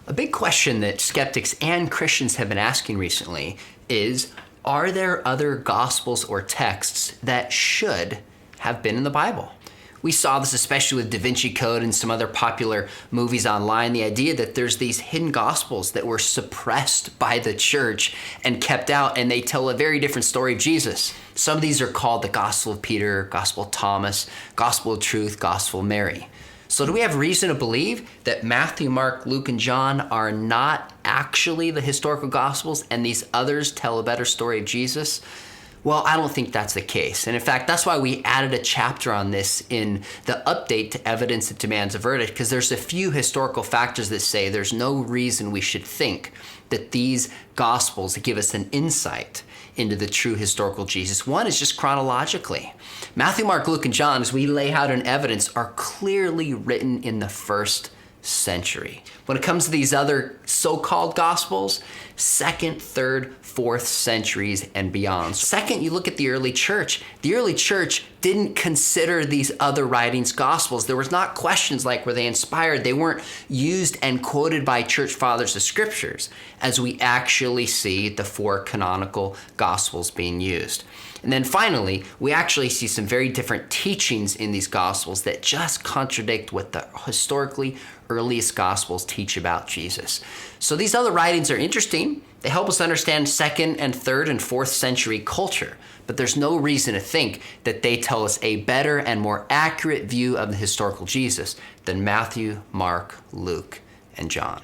A big question that skeptics and Christians have been asking recently is, are there other gospels or texts that should have been in the Bible? We saw this especially with Da Vinci Code and some other popular movies online, the idea that there's these hidden gospels that were suppressed by the church and kept out, and they tell a very different story of Jesus. Some of these are called the Gospel of Peter, Gospel of Thomas, Gospel of Truth, Gospel of Mary. So do we have reason to believe that Matthew, Mark, Luke, and John are not actually the historical gospels and these others tell a better story of Jesus? Well, I don't think that's the case. And in fact, that's why we added a chapter on this in the update to Evidence That Demands a Verdict, because there's a few historical factors that say there's no reason we should think that these gospels give us an insight into the true historical Jesus. One is just chronologically. Matthew, Mark, Luke, and John, as we lay out in evidence, are clearly written in the first century. When it comes to these other so-called gospels, 2nd, 3rd, 4th centuries and beyond. Second, you look at the early church. The early church didn't consider these other writings gospels. There was not questions like, were they inspired? They weren't used and quoted by church fathers as scriptures, as we actually see the 4 canonical gospels being used. And then finally, we actually see some very different teachings in these gospels that just contradict what the historically earliest gospels teach about Jesus. So these other writings are interesting. They help us understand 2nd and 3rd and 4th century culture, but there's no reason to think that they tell us a better and more accurate view of the historical Jesus than Matthew, Mark, Luke, and John.